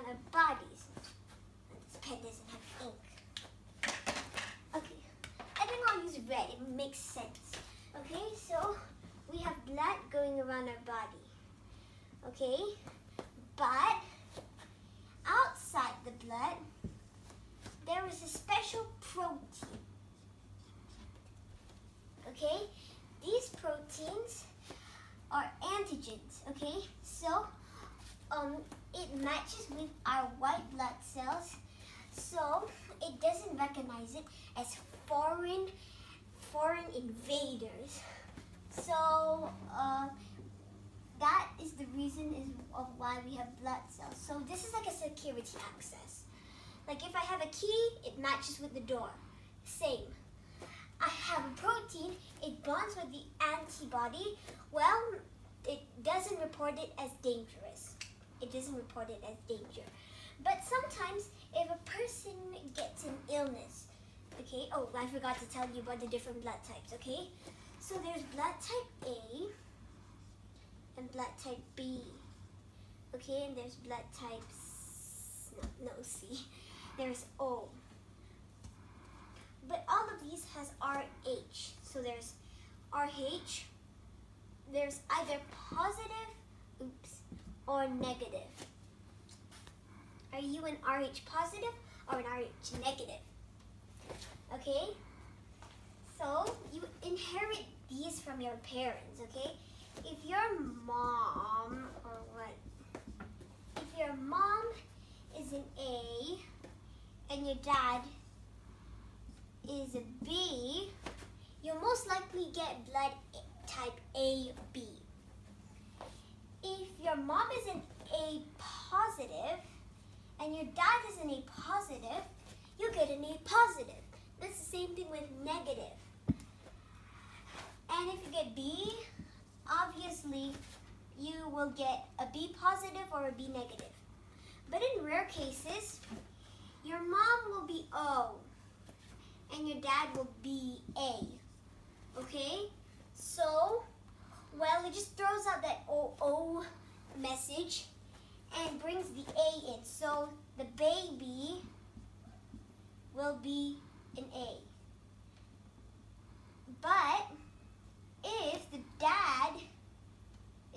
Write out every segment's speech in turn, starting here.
around our bodies. This pen doesn't have ink. Okay, I think I'll use red. It makes sense. Okay, so we have blood going around our body. Okay, but outside the blood, there is a special protein. Okay, these proteins are antigens. Okay, so it matches with our white blood cells, so it doesn't recognize it as foreign invaders. So that is the reason of why we have blood cells. So this is like a security access. Like if I have a key, it matches with the door. Same. I have a protein, it bonds with the antibody. Well, it doesn't report it as dangerous. It doesn't report it as danger. But sometimes if a person gets an illness, okay, oh, I forgot to tell you about the different blood types, okay? So there's blood type A and blood type B, okay? And there's blood type C. There's O. But all of these has RH. So there's RH, there's either positive, or negative. Are you an RH positive or an RH negative? Okay? So you inherit these from your parents, okay? If your mom, or what? If your mom is an A and your dad is a B, you'll most likely get blood type AB. If your mom is an A positive and your dad is an A positive, you get an A positive. That's the same thing with negative. And if you get B, obviously you will get a B positive or a B negative. But in rare cases, your mom will be O and your dad will be A. Okay? So, well, it just throws out that O message and brings the A in. So the baby will be an A. But if the dad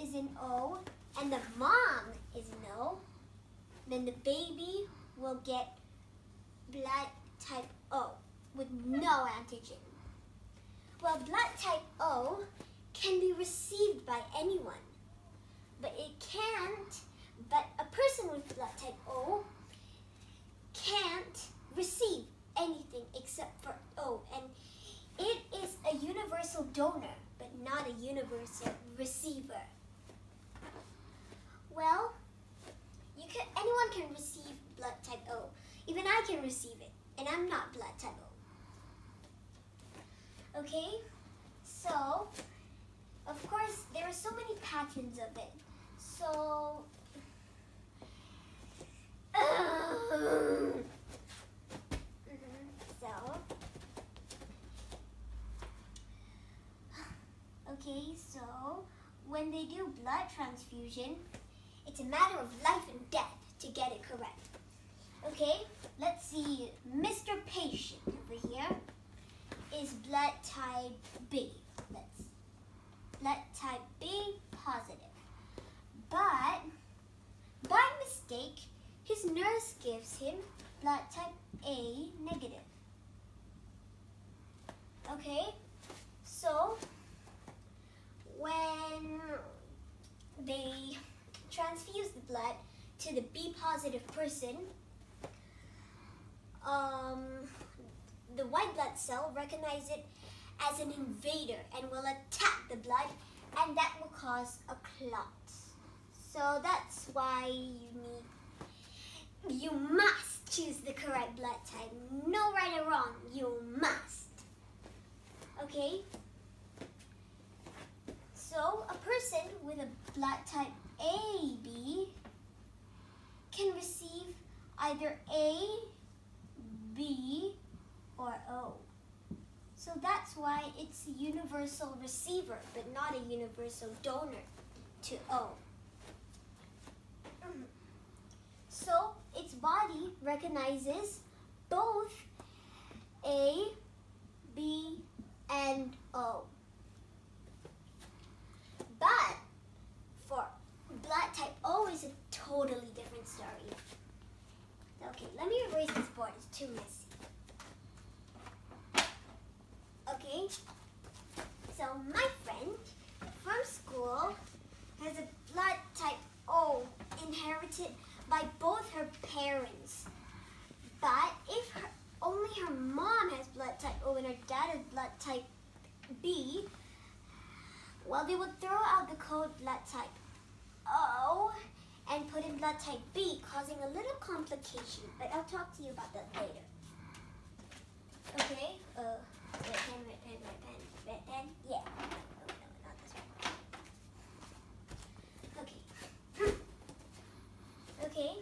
is an O and the mom is an O, then the baby will get blood type O with no antigen. Well, blood type O can be received by anyone, but a person with blood type O can't receive anything except for O, and it is a universal donor, but not a universal receiver. Well, anyone can receive blood type O. Even I can receive it, and I'm not blood type O. Okay? So, of course, there are so many patterns of it. So, so when they do blood transfusion, it's a matter of life and death to get it correct. Okay, let's see. Mr. Patient over here is blood type B. Blood type B positive. But by mistake, his nurse gives him blood type A negative. Okay, so when they transfuse the blood to the B positive person, the white blood cell recognizes it as an invader and will attack the blood, and that will cause a clot. So that's why you must choose the correct blood type. No right or wrong, you must. Okay? So a person with a blood type AB can receive either A, B, or O. So that's why it's a universal receiver, but not a universal donor to O. So its body recognizes both A, B, and O. But for blood type O is a totally different story. Okay, let me erase this board. It's too messy. Okay, so my friend from school has a blood type O inherited by both her parents. But if only her mom has blood type O and her dad has blood type B, well, they would throw out the code blood type O and put in blood type B, causing a little complication. But I'll talk to you about that later. Okay? Red pen. Yeah. Oh, no, not this one. Okay. Okay.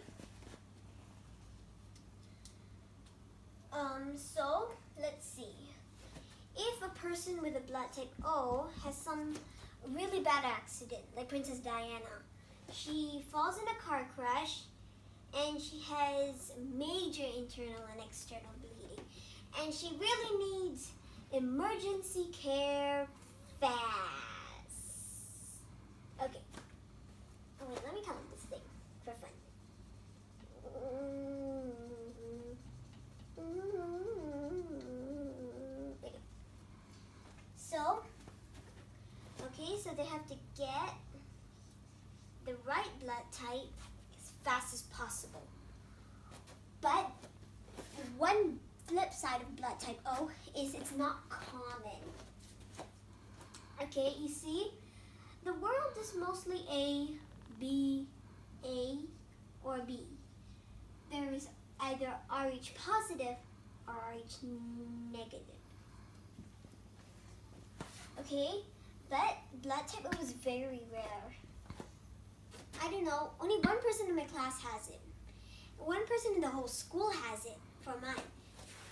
So, let's see. If a person with a blood type O has some really bad accident, like Princess Diana, she falls in a car crash and she has major internal and external bleeding, and she really needs emergency care fast. Okay. Oh wait, let me count this thing for fun. So they have to get the right blood type as fast as possible. But one flip side of blood type O is it's not common. Okay, you see, the world is mostly A, or B. There is either Rh positive or Rh negative. Okay, but blood type O is very rare. I don't know, only one person in my class has it. One person in the whole school has it for mine,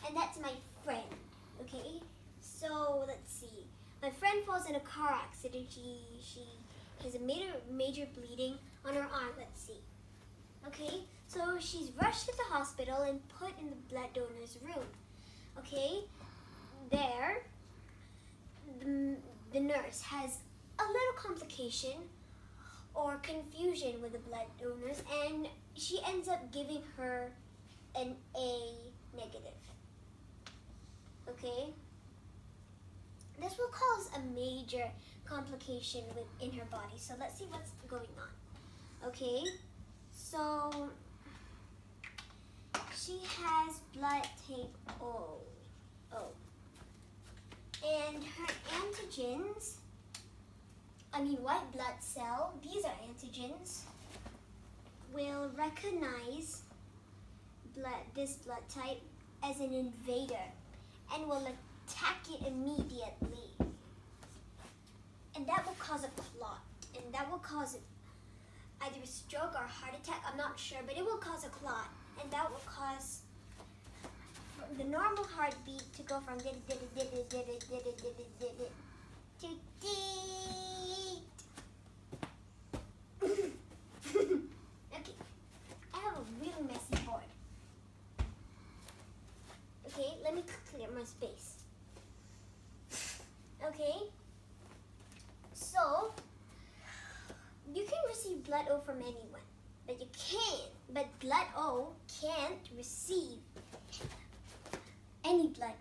and that's my friend. Okay, so let's see. My friend falls in a car accident. She has a major bleeding on her arm. Let's see. Okay, so she's rushed to the hospital and put in the blood donor's room. Okay, there, the nurse has a little complication or confusion with the blood donors, and she ends up giving her an A negative. Okay? This will cause a major complication in her body. So let's see what's going on. Okay? So she has blood type O. And her antigens, white blood cell, these are antigens, will recognize this blood type as an invader and will attack it immediately. And that will cause a clot, and that will cause either a stroke or a heart attack, I'm not sure, but it will cause a clot, and that will cause the normal heartbeat to go from to Okay, I have a really messy board. Okay, let me clear my space. Okay, so you can receive blood O from anyone, but blood O can't receive any blood